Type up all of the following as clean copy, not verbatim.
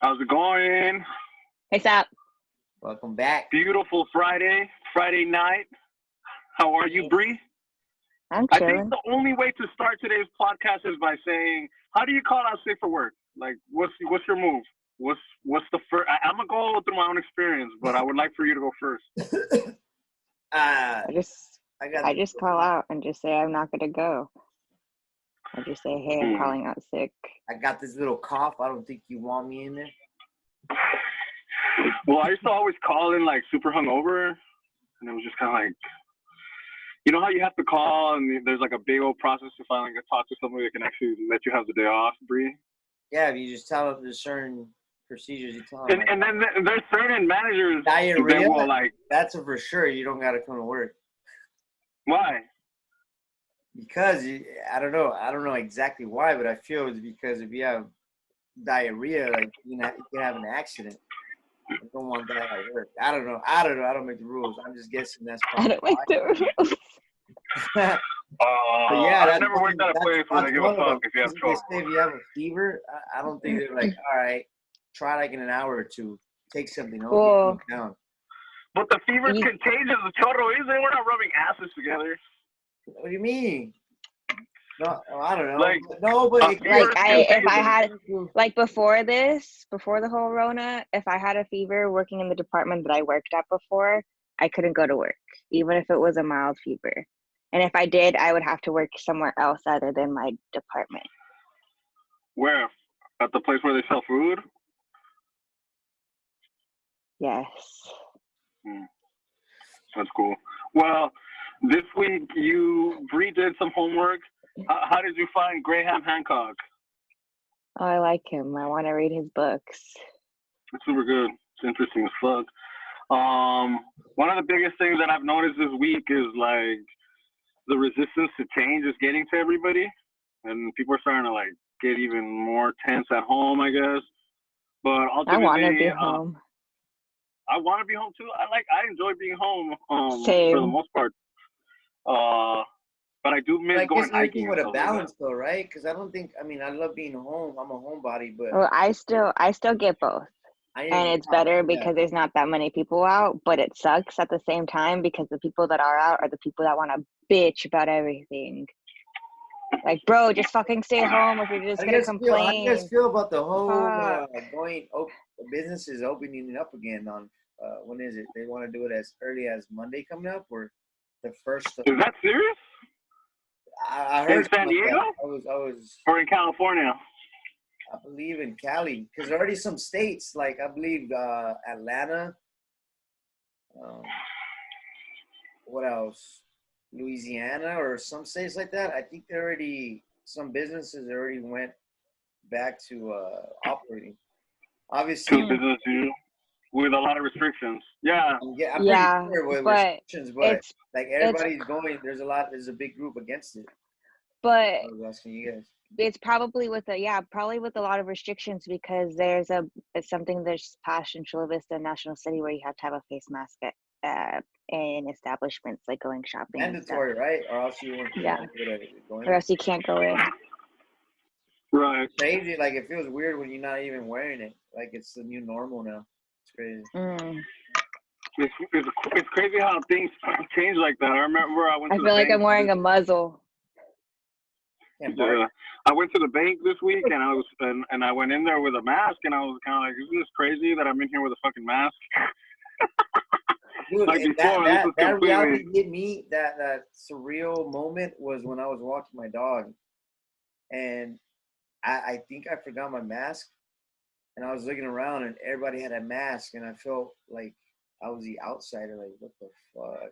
How's it going? Hey, Sap. Welcome back. Beautiful Friday night. How are you, Bree? I'm I chilling. think the only way to start today's podcast is by saying, "How do you call out sick for work? Like, what's your move? What's the first? I'm gonna go through my own experience, but I would like for you to go first. uh, I just call out and just say I'm not gonna go. I just say, hey, I'm calling out sick. I got this little cough. I don't think you want me in there. Well, I used to always call in like super hungover, and it was just kind of like, you know how you have to call and there's like a big old process to finally get talk to somebody that can actually let you have the day off, Bree. Yeah, if you just tell them there's certain procedures you tell them. And then there's certain managers diarrhea, that will like. That's a for sure. You don't got to come to work. Why? Because I don't know exactly why, but I feel it's because if you have diarrhea, like you can have an accident. I don't want that at work. I don't know. I don't make the rules. I'm just guessing that's I don't make the rules. Yeah, I've never worked at a place where they give a fuck if you have trouble. If you have a fever, I don't think they're like, all right, try like in an hour or two, take something Cool. down. But the fever's contagious. The chorro is. We're not rubbing asses together. What do you mean? No, I don't know. Like, no, but if I had like before the whole Rona, if I had a fever working in the department that I worked at before, I couldn't go to work, even if it was a mild fever. And if I did, I would have to work somewhere else other than my department. Where? At the place where they sell food? Yes. That's cool. Well, this week Bree did some homework. How did you find Graham Hancock? Oh, I like him. I want to read his books. It's super good. It's interesting as fuck. One of the biggest things that I've noticed this week is like the resistance to change is getting to everybody, and people are starting to like get even more tense at home, I guess. But ultimately, I want to be home. I want to be home too. I enjoy being home. Same. For the most part. But I do miss going hiking with a balance, though, right? Because I love being home. I'm a homebody, but well, I still get both. And it's better because there's not that many people out, but it sucks at the same time because the people that are out are the people that want to bitch about everything. Like, bro, just fucking stay home if you're just going to complain. How do you guys feel about the whole businesses opening up again on, when is it? They want to do it as early as Monday coming up or the first? Is that serious? I heard in San Diego? I was. Or in California? I believe in Cali, because there are already some states, like I believe Atlanta. What else? Louisiana or some states like that. I think some businesses already went back to operating. Obviously, business with a lot of restrictions. Yeah. I'm pretty sure with restrictions, but like everybody's going. There's a big group against it. But I was asking you guys. It's probably with a lot of restrictions because there's something that's passed in Chula Vista National City where you have to have a face mask in establishments like going shopping. Mandatory, right? Or else you won't. Or else you can't go in. Right. Crazy. Like it feels weird when you're not even wearing it. Like it's the new normal now. It's crazy. It's crazy how things change like that. I remember I feel like I'm wearing a muzzle. Yeah. I went to the bank this week and I went in there with a mask and I was kind of like, isn't this crazy that I'm in here with a fucking mask? Dude, like before, that reality hit me. That surreal moment was when I was walking my dog, and I think I forgot my mask, and I was looking around and everybody had a mask, and I felt like I was the outsider. Like, what the fuck?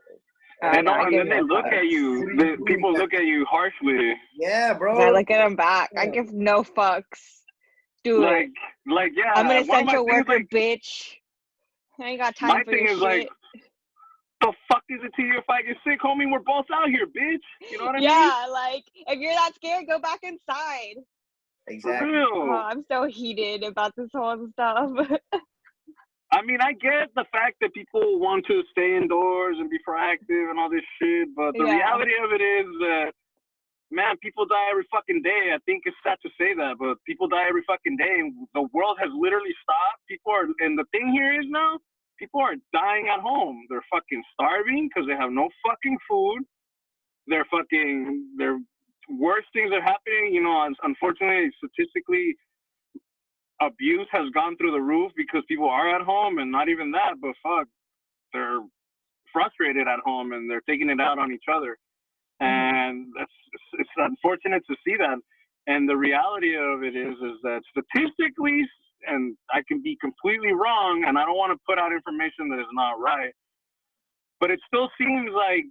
And then they look at you. People look at you harshly. Yeah, bro. I look at them back. I give no fucks. Dude. Like, yeah. I'm an essential worker, bitch. I ain't got time for your shit. My thing is like, the fuck is it to you if I get sick, homie? We're both out here, bitch. You know what I mean? Yeah, like, if you're that scared, go back inside. Exactly. For real. Oh, I'm so heated about this whole stuff. I mean, I get the fact that people want to stay indoors and be proactive and all this shit, but the reality of it is that man, people die every fucking day. I think it's sad to say that, but people die every fucking day. And the world has literally stopped. And the thing here is now, people are dying at home. They're fucking starving because they have no fucking food. Their worst things are happening. You know, unfortunately, statistically, abuse has gone through the roof because people are at home, and not even that, but fuck, they're frustrated at home and they're taking it out on each other. And it's unfortunate to see that. And the reality of it is that statistically, and I can be completely wrong, and I don't want to put out information that is not right, but it still seems like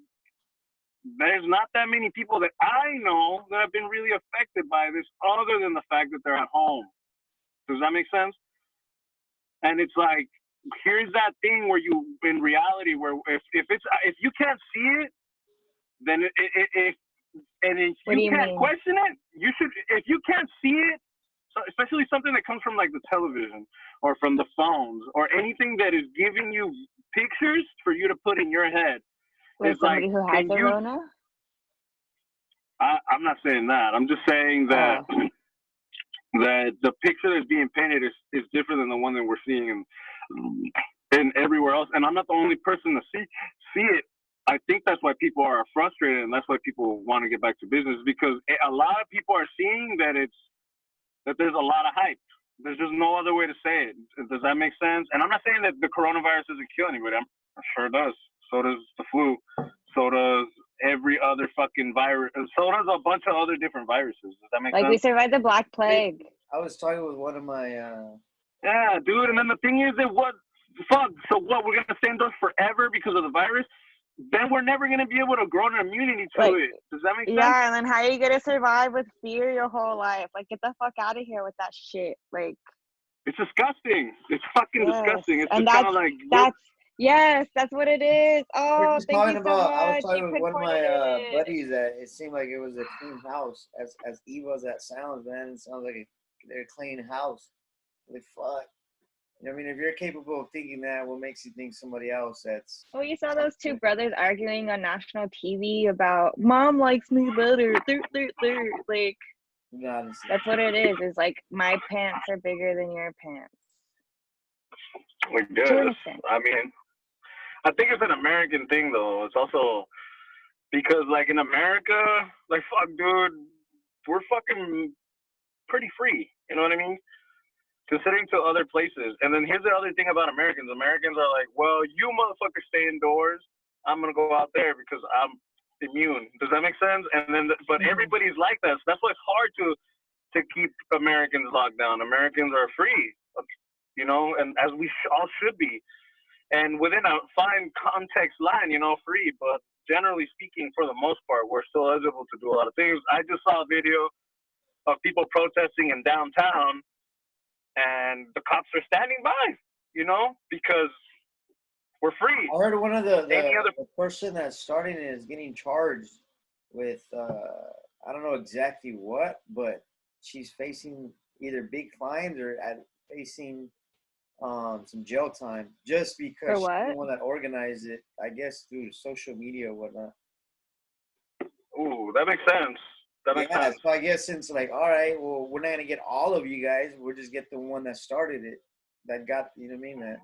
there's not that many people that I know that have been really affected by this, other than the fact that they're at home. Does that make sense? And it's like, here's that thing where you, in reality, where if you can't see it, then if you can't mean? question it, you should. If you can't see it, so especially something that comes from like the television or from the phones or anything that is giving you pictures for you to put in your head. With somebody who has the Rona? I'm not saying that. I'm just saying that that the picture that's being painted is different than the one that we're seeing in everywhere else. And I'm not the only person to see it. I think that's why people are frustrated, and that's why people want to get back to business, because a lot of people are seeing that there's a lot of hype. There's just no other way to say it. Does that make sense? And I'm not saying that the coronavirus doesn't kill anybody. I'm sure it does. So does the flu. So does every other fucking virus. So does a bunch of other different viruses. Does that make sense? Like we survived the Black Plague. I was talking with one of my. Yeah, dude. And then the thing is that so what? We're gonna stay indoors forever because of the virus? Then we're never gonna be able to grow an immunity to it. Does that make sense? Yeah, and then how are you gonna survive with fear your whole life? Like, get the fuck out of here with that shit. Like, it's disgusting. It's fucking disgusting. It's and just kind of like that's what it is. Oh, thank you so much. I was talking with one of my buddies that it seemed like it was a clean house. As evil as that sounds, man, it sounds like they're a clean house. Like, fuck. I mean, if you're capable of thinking that, what makes you think somebody else that's... Oh, you saw those two brothers arguing on national TV about, Mom likes me better. Like, that's what it is. It's like, my pants are bigger than your pants. Like, good. I mean, I think it's an American thing, though. It's also because, like, in America, like, fuck, dude, we're fucking pretty free. You know what I mean? Considering to other places. And then here's the other thing about Americans. Americans are like, well, you motherfuckers stay indoors. I'm going to go out there because I'm immune. Does that make sense? And then, but everybody's like that. So that's why it's hard to keep Americans locked down. Americans are free, you know, and as we all should be. And within a fine context line, you know, free. But generally speaking, for the most part, we're still eligible to do a lot of things. I just saw a video of people protesting in downtown, and the cops are standing by, you know, because we're free. I heard one of the person that's starting it is getting charged with, I don't know exactly what, but she's facing either big fines or facing some jail time just because she's the one that organized it, I guess, through social media or whatnot. Ooh, that makes sense. That makes sense. So I guess since, like, all right, well, we're not gonna get all of you guys. We'll just get the one that started it, that got, you know what I mean?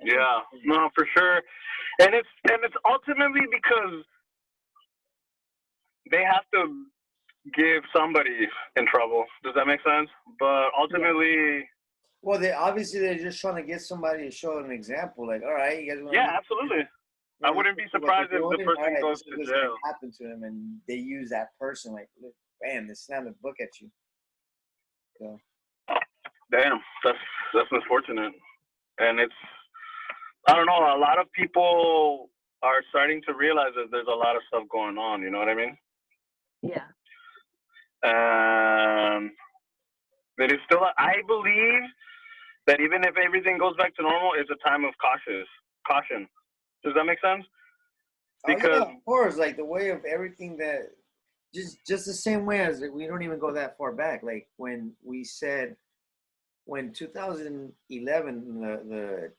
Yeah, no, for sure. And it's ultimately because they have to give somebody in trouble. Does that make sense? But ultimately, well, they're just trying to get somebody to show an example. Like, all right, you guys want? Yeah, absolutely. I wouldn't be surprised if the person goes to jail. Happen to them, and they use that person like, bam, they slam the book at you. So. Damn, that's unfortunate, and it's, I don't know. A lot of people are starting to realize that there's a lot of stuff going on. You know what I mean? Yeah. But it's still, I believe that even if everything goes back to normal, it's a time of caution. Does that make sense? Because of course, like the way of everything that, just the same way as we don't even go that far back. Like when we said, when 2011, the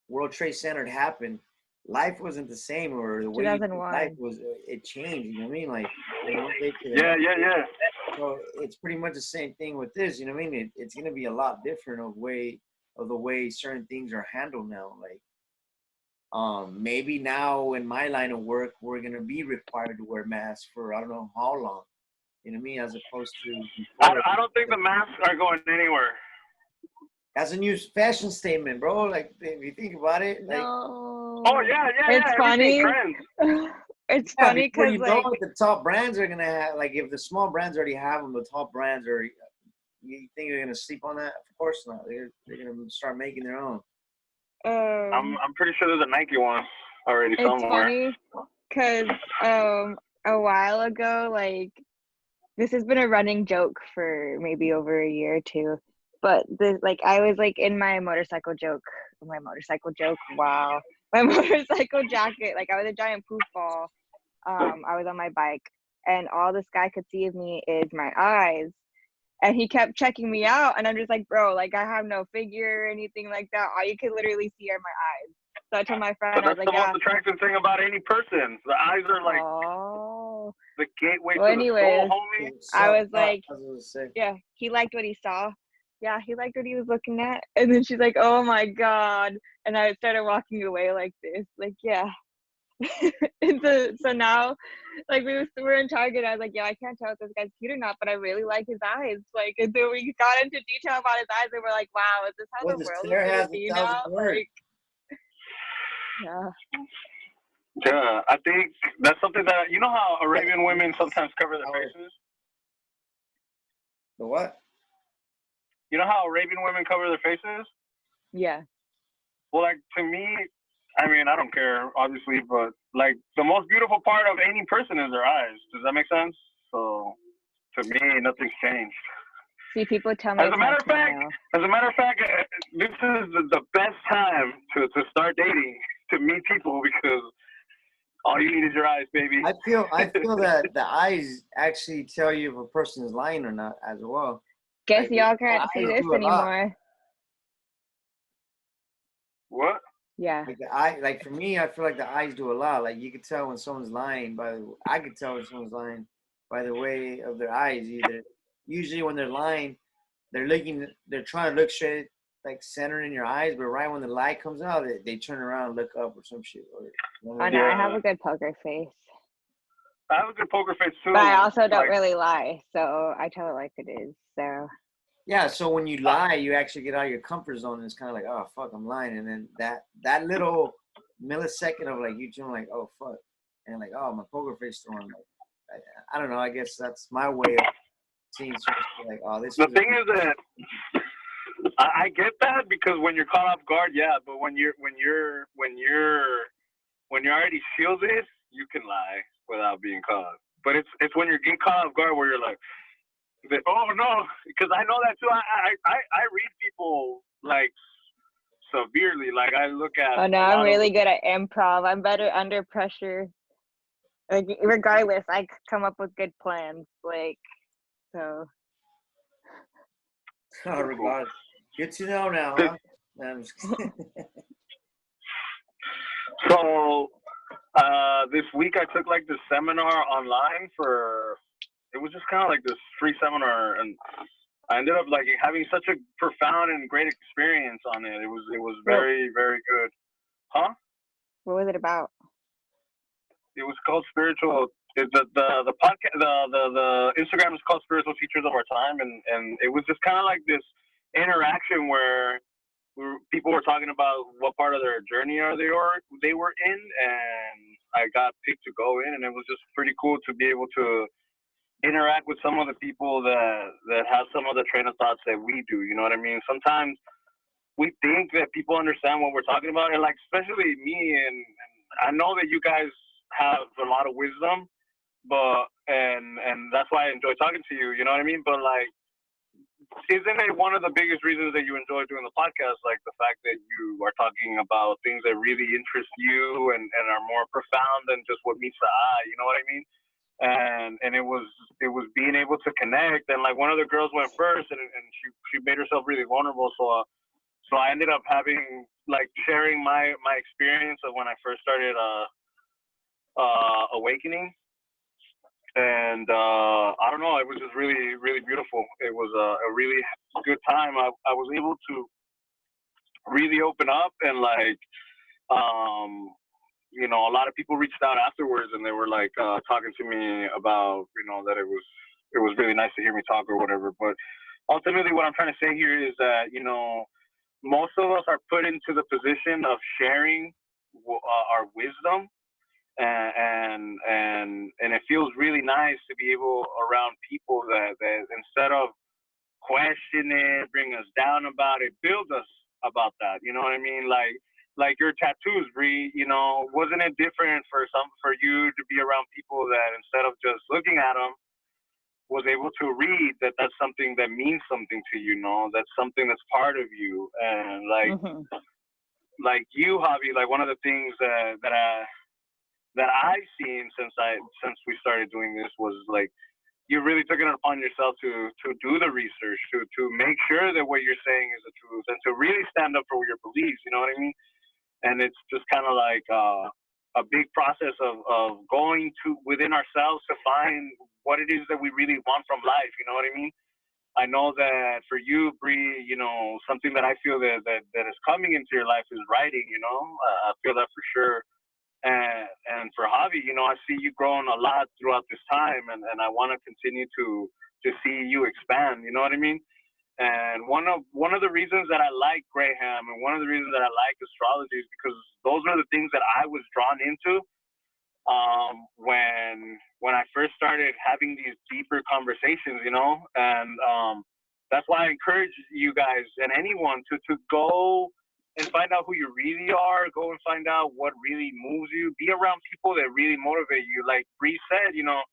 World Trade Center happened, life wasn't the same, or the way you did life 2001. was it changed. You know what I mean? Like from one day to the Yeah, next. yeah, yeah. So it's pretty much the same thing with this. You know what I mean? It's gonna be a lot different of the way certain things are handled now. Like maybe now in my line of work, we're gonna be required to wear masks for I don't know how long. You know what I mean? As opposed to before. I don't think the masks are going anywhere. That's a new fashion statement, bro. Like if you think about it, like Oh No. yeah, yeah, It's yeah. Everything funny. trends. It's yeah, funny before because you know like it, the top brands are gonna have like if the small brands already have them, the top brands are. You think they're gonna sleep on that? Of course not. They're gonna start making their own. I'm pretty sure there's a Nike one already it's somewhere. funny because a while ago, like this has been a running joke for maybe over a year or two. But the like I was like in my motorcycle joke, wow. My motorcycle jacket, like I was a giant poof ball. I was on my bike and all this guy could see of me is my eyes. And he kept checking me out and I'm just like, bro, like I have no figure or anything like that. All you can literally see are my eyes. So I told my But friend, I was that's like, the most yeah. attractive thing about any person. The eyes are like Oh. the gateway Well, to the soul, anyways, homie. I Self was thought, like, I was gonna say. yeah, he liked what he saw. Yeah, he liked what he was looking at. And then she's like, oh my God. And I started walking away like this. Like, yeah. So now, like, we're in Target. I was like, yeah, I can't tell if this guy's cute or not, but I really like his eyes. Like, and then we got into detail about his eyes and we're like, wow, is this how Well, the the world is stare going to has be 1,000 now? words. Like, yeah. Yeah, I think that's something that you know how Arabian women sometimes cover their faces. The what? You know how Arabian women cover their faces? Yeah. Well, like to me, I mean, I don't care, obviously, but like the most beautiful part of any person is their eyes. Does that make sense? So to me, nothing's changed. See, people tell me As a it's my matter of fact, smile. this is the best time to start dating, to meet people, because all you need is your eyes, baby. I feel that the eyes actually tell you if a person is lying or not as well. Guess Like y'all the can't see eyes this do a lot. anymore. What? Yeah. Like the eye, like for me, I feel like the eyes do a lot. Like you could tell when someone's lying I could tell when someone's lying by the way of their eyes. Either usually when they're lying, they're trying to look straight, like centered in your eyes, but right when the light comes out, they turn around and look up or some shit. Or Oh no, I have a good poker face. I have a good poker face too. But I also don't like, really lie, so I tell it like it is. So yeah, so when you lie, you actually get out of your comfort zone, and it's kind of like, oh fuck, I'm lying, and then that little millisecond of like you doing like, oh fuck, and like, oh my poker face throwing, like, I don't know, I guess that's my way of seeing something like, oh this. the thing is that I get that because when you're caught off guard, yeah, but when you already sealed it, you can lie without being caught. But it's when you're getting caught off guard where you're like, oh no, because I know that too. I read people like severely. Like I look at oh no, a I'm lot of. really good at improv. I'm better under pressure. Like regardless, I come up with good plans. Like so. Oh, regardless. Good to know now, huh? No, I'm just kidding. So this week I took like this seminar online for. It was just kind of like this free seminar, and I ended up like having such a profound and great experience on it. It was very very good, huh? What was it about? It was called Spiritual. The podcast the Instagram is called Spiritual Teachers of Our Time, and it was just kind of like this interaction where people were talking about what part of their journey they were in, and I got picked to go in, and it was just pretty cool to be able to interact with some of the people that have some of the train of thoughts that we do. You know what I mean? Sometimes we think that people understand what we're talking about, and like especially me, and I know that you guys have a lot of wisdom, but and that's why I enjoy talking to you. You know what I mean? But like, isn't it one of the biggest reasons that you enjoy doing the podcast, like the fact that you are talking about things that really interest you and are more profound than just what meets the eye? You know what I mean? And it was being able to connect, and like one of the girls went first, and she made herself really vulnerable, so So I ended up having like sharing my experience of when I first started awakening, and I don't know, it was just really really beautiful. It was a really good time. I was able to really open up and like you know, a lot of people reached out afterwards and they were like talking to me about, you know, that it was really nice to hear me talk or whatever. But ultimately, what I'm trying to say here is that, you know, most of us are put into the position of sharing our wisdom, and it feels really nice to be able around people that instead of question it, bring us down about it, build us about that. You know what I mean? Like your tattoos, Bree. You know, wasn't it different for you to be around people that instead of just looking at them, was able to read that that's something that means something to you? Know that's something that's part of you, and like you, Javi. Like one of the things that I've seen since we started doing this was like you really took it upon yourself to do the research, to make sure that what you're saying is the truth, and to really stand up for your beliefs. You know what I mean? And it's just kind of like a big process of going to within ourselves to find what it is that we really want from life. You know what I mean? I know that for you, Bree, you know, something that I feel that is coming into your life is writing. You know, I feel that for sure. And for Javi, you know, I see you growing a lot throughout this time, and I want to continue to see you expand. You know what I mean? And one of the reasons that I like Graham and one of the reasons that I like astrology is because those are the things that I was drawn into when I first started having these deeper conversations, you know, and that's why I encourage you guys and anyone to go and find out who you really are. Go and find out what really moves you. Be around people that really motivate you. Like Bree said, you know,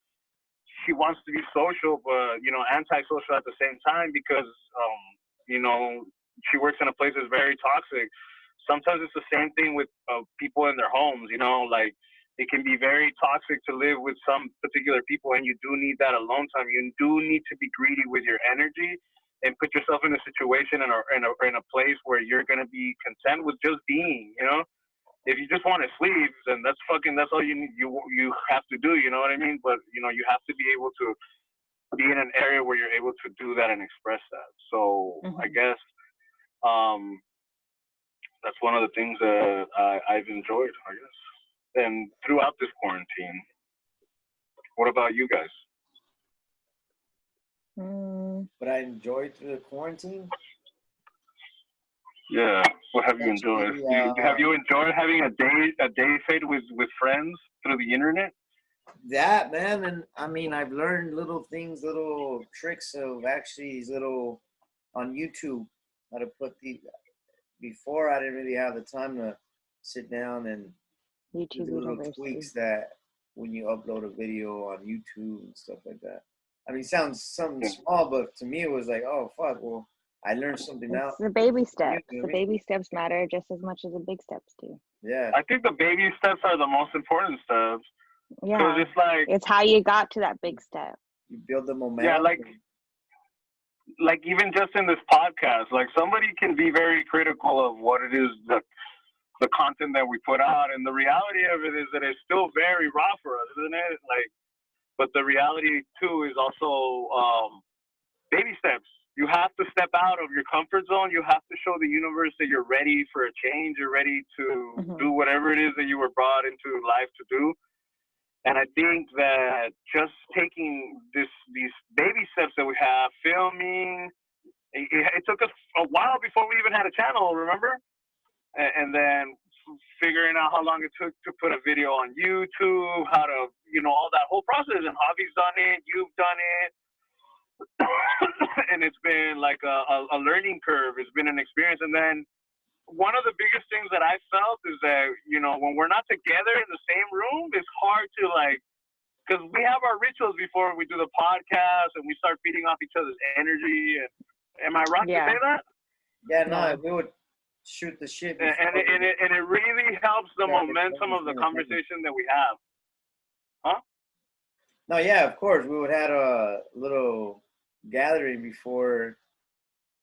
she wants to be social, but you know, antisocial at the same time because you know, she works in a place that's very toxic. Sometimes it's the same thing with people in their homes. You know, like it can be very toxic to live with some particular people, and you do need that alone time. You do need to be greedy with your energy and put yourself in a situation in a place where you're gonna be content with just being. You know, if you just want to sleep, then that's all you need. You have to do. You know what I mean? But you know, you have to be able to be in an area where you're able to do that and express that. So I guess that's one of the things that I've enjoyed, I guess, and throughout this quarantine. What about you guys? What I enjoyed through the quarantine? Yeah. What have you enjoyed? Have you enjoyed having a day fade with friends through the internet? That, man, and I mean, I've learned little things, little tricks of actually these little on YouTube how to put the. Before I didn't really have the time to sit down and do the little tweaks that when you upload a video on YouTube and stuff like that. I mean, it sounds something small, but to me it was like, oh fuck, well, I learned something now. It's the baby steps. The baby steps matter just as much as the big steps do. Yeah. I think the baby steps are the most important steps. Yeah. It's like it's how you got to that big step. You build the momentum. Yeah, like even just in this podcast, like somebody can be very critical of what it is that the content that we put out, and the reality of it is that it's still very raw for us, isn't it? Like, but the reality too is also baby steps. You have to step out of your comfort zone. You have to show the universe that you're ready for a change. You're ready to do whatever it is that you were brought into life to do. And I think that just taking these baby steps that we have, filming, it took us a while before we even had a channel, remember? And then figuring out how long it took to put a video on YouTube, how to, you know, all that whole process. And Javi's done it, you've done it. And it's been like a learning curve. It's been an experience. And then one of the biggest things that I felt is that, you know, when we're not together in the same room, it's hard to like, because we have our rituals before we do the podcast and we start feeding off each other's energy. And am I wrong to say that? Yeah, no, we would shoot the shit. And it really helps the momentum of the conversation that we have. Huh? No, yeah, of course. We would have a little gathering before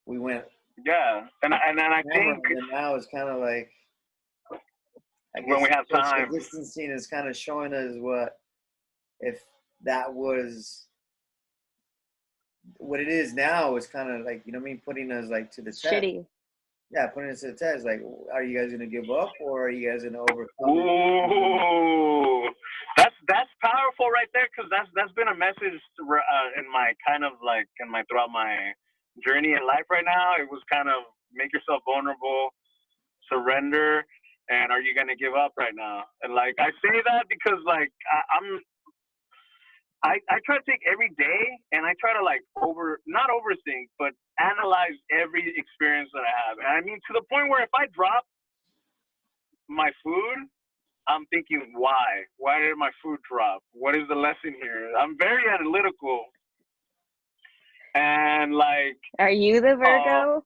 we went Yeah, and I think and now it's kind of like, I guess when we have time, distancing is kind of showing us what, if that was what it is now, is kind of like, you know what I mean, putting us like to the test. Shitty. Yeah, putting us to the test. Like, are you guys gonna give up, or are you guys gonna overcome it? Ooh, that's powerful right there, because that's been a message in my kind of like throughout my journey in life right now. It was kind of make yourself vulnerable, surrender, and are you gonna give up right now? And like I say that because like I try to take every day and I try to like not overthink, but analyze every experience that I have. And I mean, to the point where if I drop my food, I'm thinking, why? Why did my food drop? What is the lesson here? I'm very analytical. And like, are you the Virgo?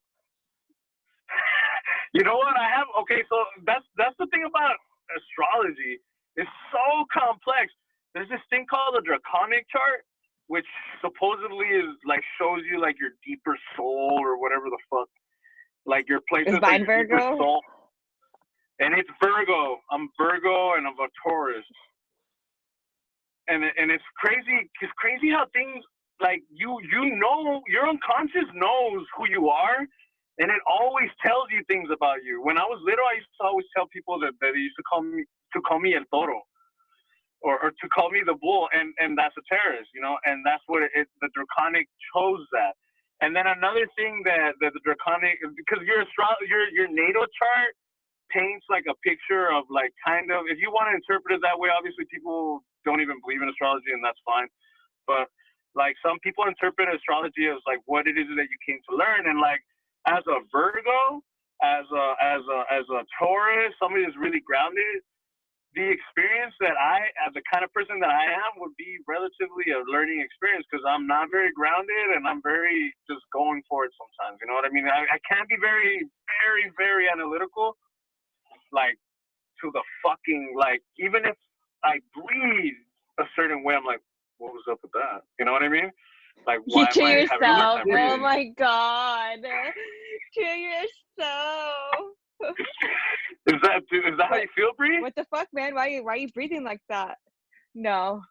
You know what? Okay, so that's the thing about astrology. It's so complex. There's this thing called the draconic chart, which supposedly is like shows you like your deeper soul or whatever the fuck, like your places Is like mine your deeper Virgo? soul. And it's Virgo. I'm Virgo and I'm a Taurus. And it's crazy. It's crazy how things like you know your unconscious knows who you are, and it always tells you things about you. When I was little, I used to always tell people that they used to call me El Toro. Or to call me the bull, and that's a terrorist, you know, and that's what the draconic chose that. And then another thing that the draconic, because your natal chart paints like a picture of like kind of, if you want to interpret it that way, obviously people don't even believe in astrology, and that's fine. But like some people interpret astrology as like what it is that you came to learn, and like as a Virgo, as a Taurus, somebody who's really grounded, the experience that as the kind of person that I am, would be relatively a learning experience, because I'm not very grounded and I'm very just going for it sometimes. You know what I mean? I can't be very, very, very analytical, like to the fucking, like, even if I breathe a certain way, I'm like, what was up with that? You know what I mean? Like, why To am I having a hard yourself. time breathing? Oh my God. To yourself. Is that how you feel, Bree? What the fuck, man? Why are you breathing like that? No.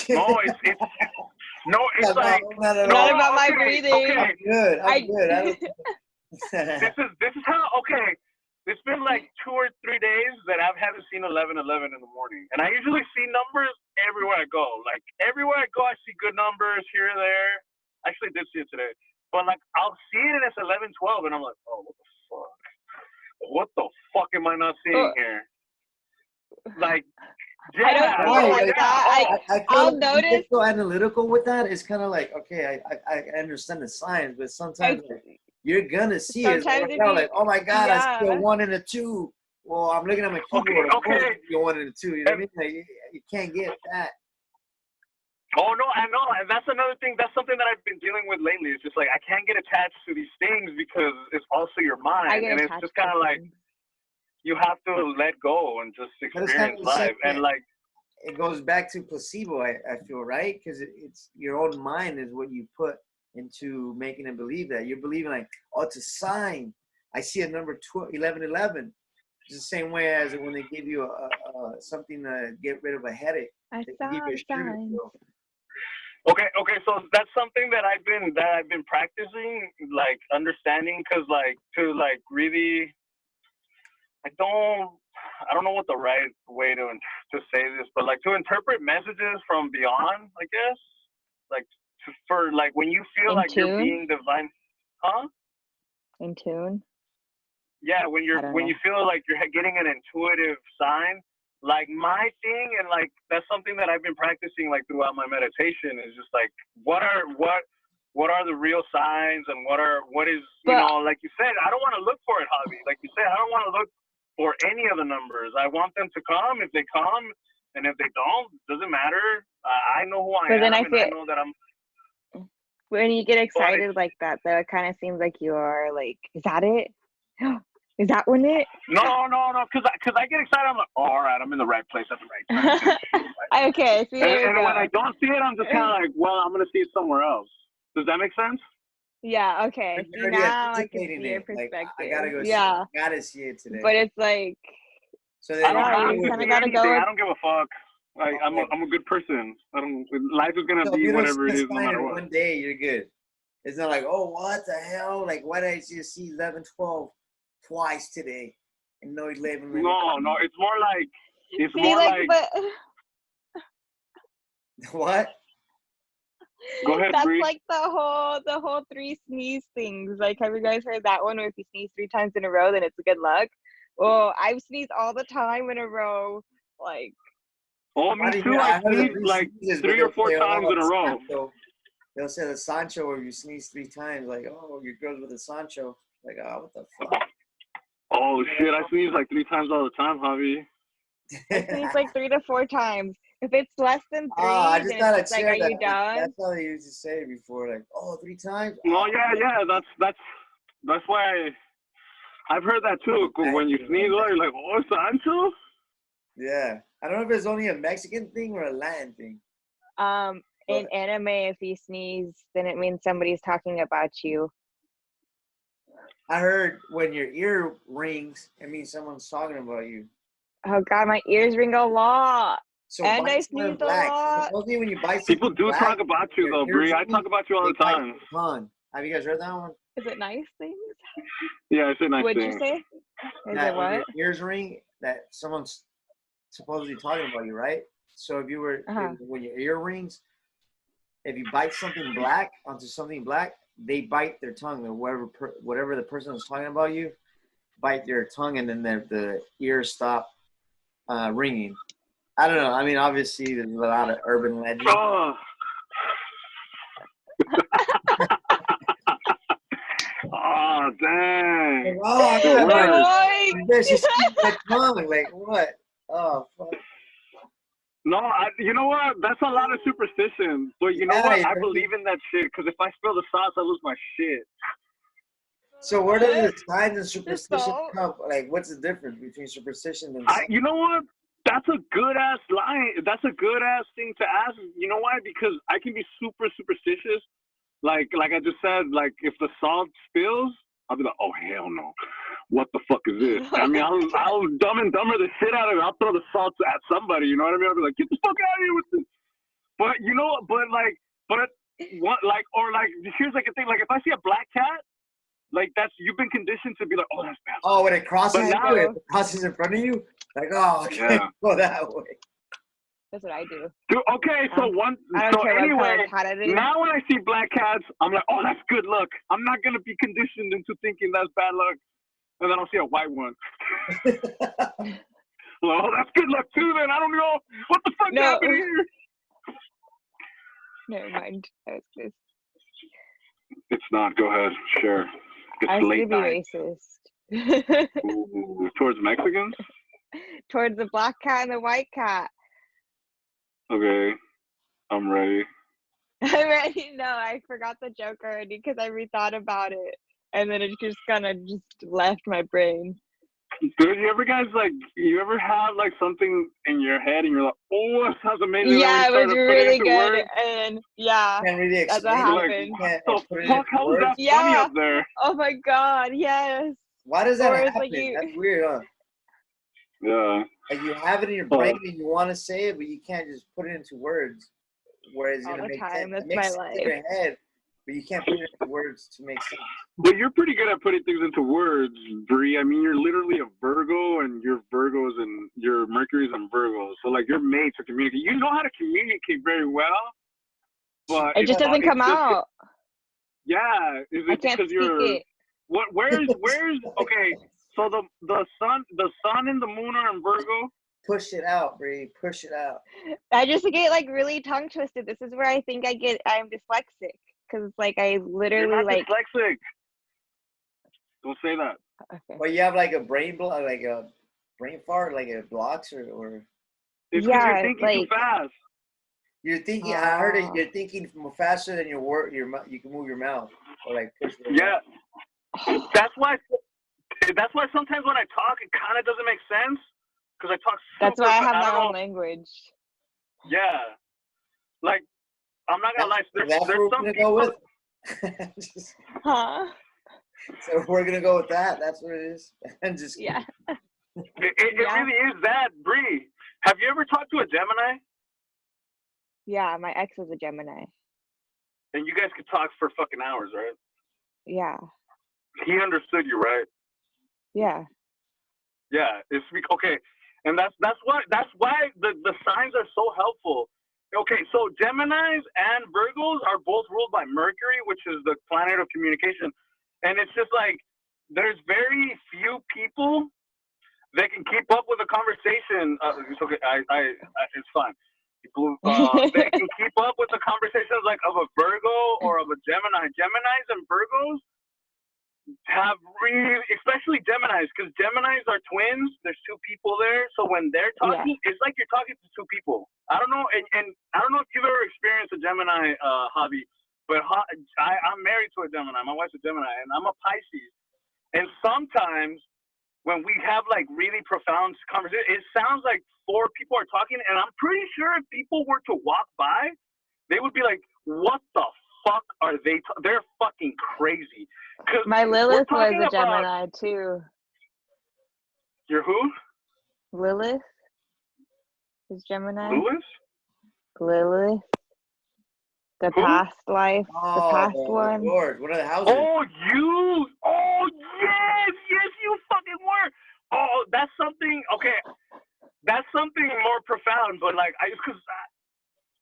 No, it's like Not about my breathing. Okay. I'm good. This is how, okay. It's been like 2 or 3 days that I haven't seen 11:11 in the morning, and I usually see numbers everywhere I go. Like everywhere I go, I see good numbers here and there. I actually did see it today, but like I'll see it and it's 11:12, and I'm like, oh, what the fuck? What the fuck am I not seeing here? Like, yeah, I don't feel like that. I'll notice. Get so analytical with that. It's kind of like, okay, I understand the science, but sometimes you're gonna see it. Like, oh my God, I see a 1 and a 2. Well, I'm looking at my keyboard. Okay. A 1 and a 2. You know what I mean? Like, you can't get that. Oh no, I know, and that's another thing. That's something that I've been dealing with lately. It's just like I can't get attached to these things because it's also your mind, and it's just kind of like you have to let go and just experience life. And like it goes back to placebo, I feel, right? Because it's your own mind is what you put into making them believe that. You're believing like, oh, it's a sign. I see a number 11:11. It's the same way as when they give you something to get rid of a headache. I saw the sign. Okay, so that's something that I've been practicing, like understanding, because like to like really, I don't know what the right way to say this, but like to interpret messages from beyond, I guess, like for like when you feel like you're being divine, huh? In tune. Yeah, when you feel like you're getting an intuitive sign. Like my thing, and like that's something that I've been practicing like throughout my meditation, is just like what are the real signs, and what is you know, like you said, I don't want to look for it, Javi. Like you said, I don't want to look for any of the numbers. I want them to come. If they come, and if they don't, doesn't matter. I know who I am, and I know that I'm. When you get excited like that, though, it kind of seems like you are like, is that it? Is that one it? No, because I get excited. I'm like, oh, all right, I'm in the right place at the right time. Okay, see, and when I don't see it, I'm just kind of like, well, I'm gonna see it somewhere else. Does that make sense? Yeah, okay. Like, See, you're already now I can anticipating see your it. Like, I gotta perspective. go see it. Yeah. I gotta see it today. But it's like, So I then don't yeah, have you to kind of see got to go anything. with, I don't give a fuck. Like okay. I'm a good person. I don't. Life is gonna So if be you don't whatever see it a is, no sign matter in what. one day, you're good. It's not like, oh, what the hell? Like, why did I just see 11, 12 twice today? And no 11. No. It's more like. It's see, more like, like. but What? Go ahead, that's Bree. like the whole 3 sneeze things. Like, have you guys heard that one where if you sneeze 3 times in a row, then it's good luck? Well, I've sneezed all the time in a row. Like, Oh, I me didn't too. hear. I I heard the sneezed three like sneezes, but 3 or 4 they'll say, times oh, in a the row. Sancho. They'll say the Sancho where you sneeze 3 times. Like, oh, your girl's with a Sancho. Like, oh, what the fuck? Oh shit! I sneeze like 3 times all the time, Javi. I sneeze like 3 to 4 times. If it's less than 3, I then just it's thought I'd just like, share are you that. done? That's how they used to say before. Like, oh, 3 times? No, Oh, yeah. That's why I've heard that too. 'Cause when you sneeze, you're like, oh, Sancho. yeah. I don't know if it's only a Mexican thing or a Latin thing. In anime, if you sneeze, then it means somebody's talking about you. I heard when your ear rings, it means someone's talking about you. Oh God, my ears ring a lot. So And I bite something sneeze a black. lot. Supposedly when you bite something People do black, talk about you your though, ears Bree. I ring, talk about you all they the bite time. your tongue. Have you guys heard that one? Is it nice things? Yeah, it's a nice What'd thing. you say? Is That it when what? your ears ring, that someone's supposedly talking about you, right? So if you were when your ear rings, if you bite something black onto something black, they bite their tongue, or whatever the person is talking about you, bite their tongue, and then the ears stop ringing. I don't know. I mean, obviously, there's a lot of urban legends. Oh. Oh, dang. Oh, The God, worst. bitch, you squeezed my tongue. Like, what? Oh, fuck. No, you know what? That's a lot of superstition. But you know what? I believe in that shit because if I spill the sauce, I lose my shit. So where does the signs and superstition come? Like, what's the difference between superstition and you know what? That's a good ass line. That's a good ass thing to ask. You know why? Because I can be super superstitious. Like I just said, like if the salt spills, I'll be like, oh hell no. What the fuck is this? I mean, I'll dumb and dumber the shit out of it. I'll throw the salt at somebody. You know what I mean? I'll be like, get the fuck out of here with this. But you know, here's like a thing. Like if I see a black cat, like you've been conditioned to be like, oh, that's bad. Oh, when it crosses, it crosses in front of you, like, oh, I can't go that way. That's what I do. Dude, okay, so anyway, now when I see black cats, I'm like, oh, that's good luck. I'm not gonna be conditioned into thinking that's bad luck, and then I'll see a white one. Well, that's good luck too. Then I don't know what the fuck happened here. Never mind. That was good. It's not. Go ahead. Share. It's I was late gonna night. be racist. Ooh, towards Mexicans? Towards the black cat and the white cat. Okay, I'm ready. I'm ready. No, I forgot the joke already because I rethought about it, and then it just kind of just left my brain. Dude, you ever have like something in your head and you're like, oh, that sounds amazing. Yeah, it was really good. Words, and yeah, can't really that's what happened. Like, what the fuck? How is that funny up there? Oh my God, yes. Why does that happen? Like That's weird, huh? Yeah. Like you have it in your brain and you want to say it, but you can't just put it into words. Whereas it's gonna make sense. That's it makes my sense life. in your head, but you can't put it into words to make sense. But you're pretty good at putting things into words, Bree. I mean, you're literally a Virgo, and your Virgos and your Mercury's in Virgo. So like, you're made to communicate. You know how to communicate very well, but it just doesn't come out. Yeah, is it because you're? What? Where's? Okay, so the sun and the moon are in Virgo. Push it out, Bree. Push it out. I just get like really tongue twisted. This is where I think I'm dyslexic because like I literally You're not dyslexic. Don't say that. Okay. Well, you have like a brain block, like a brain fart, like it blocks or. It's because you're thinking too fast. You're thinking. I heard it. You're thinking faster than you can move your mouth or like push. Yeah. That's why sometimes when I talk, it kind of doesn't make sense because I talk. That's why I have my own language. Yeah. Like, I'm not gonna lie. That's what we're gonna go with. Huh? So we're gonna go with that. That's what it is. I'm just Yeah. It really is that, Bree. Have you ever talked to a Gemini? Yeah, my ex was a Gemini. And you guys could talk for fucking hours, right? Yeah. He understood you, right? Yeah. Yeah. Okay. And that's why the signs are so helpful. Okay, so Geminis and Virgos are both ruled by Mercury, which is the planet of communication. And it's just like there's very few people that can keep up with a conversation. It's okay. It's fine. That can keep up with the conversations like of a Virgo or of a Gemini. Geminis and Virgos have really, especially Geminis, because Geminis are twins. There's two people there, so when they're talking, it's like you're talking to two people. I don't know, and I don't know if you've ever experienced a Gemini, hobby, but I'm married to a Gemini. My wife's a Gemini, and I'm a Pisces. And sometimes when we have like really profound conversations, it sounds like four people are talking, and I'm pretty sure if people were to walk by, they would be like, "What the fuck are they? They're fucking crazy." My Lilith was a Gemini too. Your who? Lilith is Gemini. Lilith? The Who? past life. The past one. Lord, what are the houses? Oh, you! Oh, yes, you fucking were! Oh, that's something, okay. That's something more profound, but like, because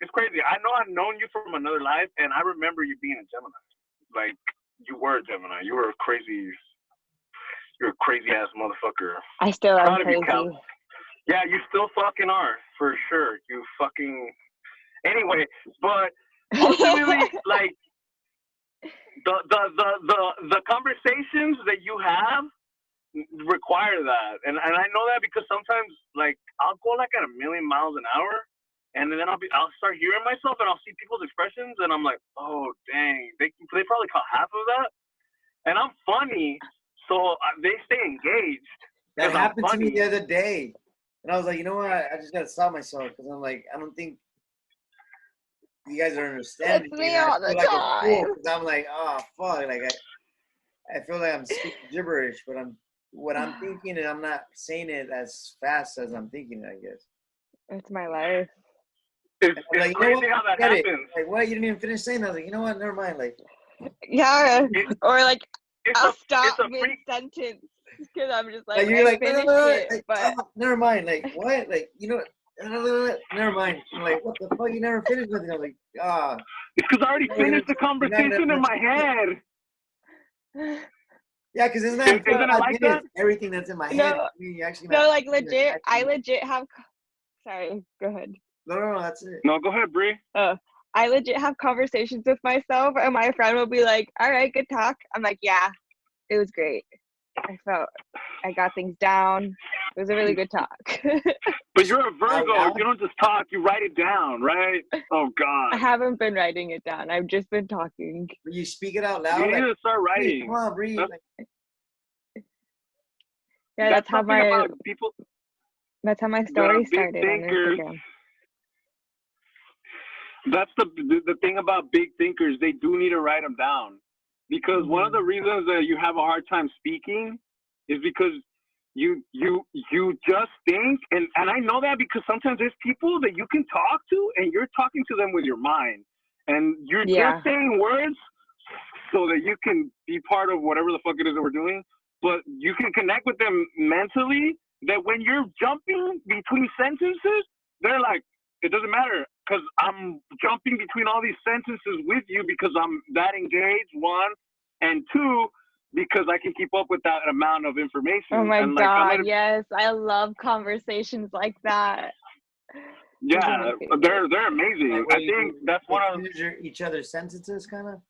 it's crazy. I know I've known you from another life, and I remember you being a Gemini. Like, you were a Gemini. You're a crazy ass motherfucker. I still am crazy. Yeah, you still fucking are, for sure. You fucking. Anyway, but ultimately, like the conversations that you have require that, and I know that because sometimes like I'll go like at 1,000,000 miles an hour, and then I'll start hearing myself, and I'll see people's expressions, and I'm like, oh dang, they probably caught half of that, and I'm funny, so they stay engaged. That happened to me the other day, and I was like, you know what? I just gotta stop myself because I'm like, I don't think you guys are understanding. That's me all the time. I'm like, oh fuck, like I feel like I'm speaking gibberish, but what I'm thinking, and I'm not saying it as fast as I'm thinking. I guess it's my life. It's like, crazy how that happens. Like, what? You didn't even finish saying that. I was like, you know what? Never mind. Like, yeah, or like I'll stop mid-sentence because I'm just like, you're like, finish it, like, but never mind. Like, what? Like, you know. Never mind. I'm like, what the fuck? You never finished nothing. I was like, It's because I already finished the conversation in my head. Yeah, because isn't it like that? Everything that's in my head. No, I mean, you actually like legit. I legit have. Sorry, go ahead. No, that's it. No, go ahead, Bree. I legit have conversations with myself, and my friend will be like, "All right, good talk." I'm like, "Yeah, it was great. I got things down. It was a really good talk." But you're a Virgo. You don't just talk. You write it down, right? Oh, God. I haven't been writing it down. I've just been talking. You speak it out loud. You need to start writing. Come on, breathe. Yeah, that's how my story started on Instagram. That's the thing about big thinkers. They do need to write them down. Because one of the reasons that you have a hard time speaking is because you just think, and I know that because sometimes there's people that you can talk to and you're talking to them with your mind, and you're just saying words so that you can be part of whatever the fuck it is that we're doing, but you can connect with them mentally, that when you're jumping between sentences, they're like, it doesn't matter because I'm jumping between all these sentences with you because I'm that engaged, one, and two, because I can keep up with that amount of information. Oh my God, yes. I love conversations like that. Yeah, they're amazing. I think that's one of each other's sentences, kind of.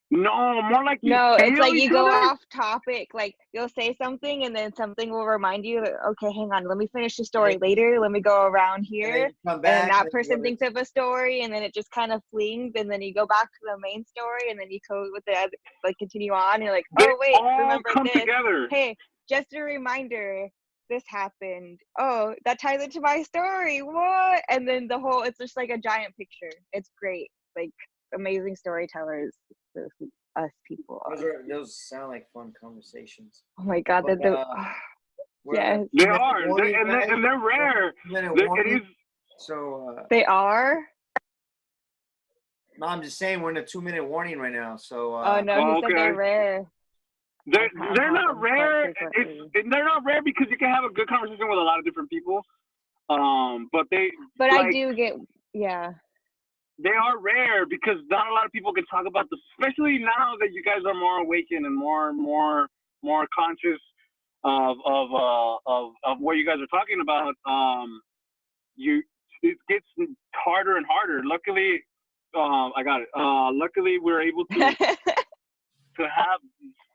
No, more like it's like you go off topic. Like you'll say something, and then something will remind you. Okay, hang on. Let me finish the story later. Let me go around here, and that person thinks of a story, and then it just kind of flings, and then you go back to the main story, and then you go with the other, like continue on. And you're like, oh wait, remember this? Together. Hey, just a reminder. This happened. Oh, that ties into my story. What? And then it's just like a giant picture. It's great. Like amazing storytellers. Us people are. Those sound like fun conversations. Oh my God, But, yes, they are, and they're rare. It is. So they are. No, I'm just saying we're in a 2-minute warning right now. So Oh no, he said they're rare. They're not rare. They're not rare because you can have a good conversation with a lot of different people. But like, I do get, yeah. They are rare because not a lot of people can talk about this, especially now that you guys are more awakened and more conscious of what you guys are talking about. It gets harder and harder. Luckily, I got it. Luckily, we're able to have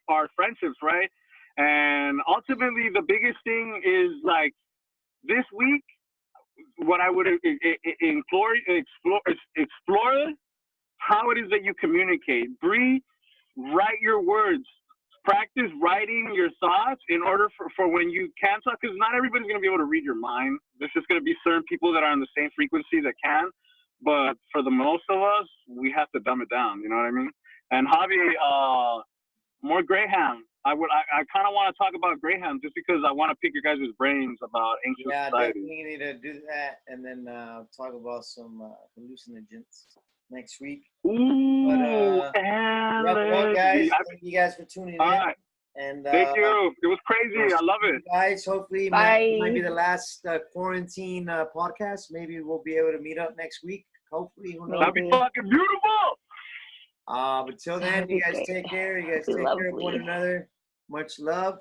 our friendships, right? And ultimately, the biggest thing is like this week. What I would explore how it is that you communicate. Bree, write your words. Practice writing your thoughts in order for when you can talk, because not everybody's going to be able to read your mind. There's just going to be certain people that are on the same frequency that can. But for the most of us, we have to dumb it down. You know what I mean? And Javi, more Graham. I kind of want to talk about Graham just because I want to pick your guys' brains about ancient society. Yeah, definitely need to do that, and then talk about some hallucinogens next week. Ooh, wrap it up, guys. Thank you guys for tuning in. Right. And thank you. It was crazy. I love it. Guys, hopefully it might be the last quarantine podcast. Maybe we'll be able to meet up next week. Hopefully. That'd be fucking beautiful. But till then, you guys take care. You guys take care of one another. Much love.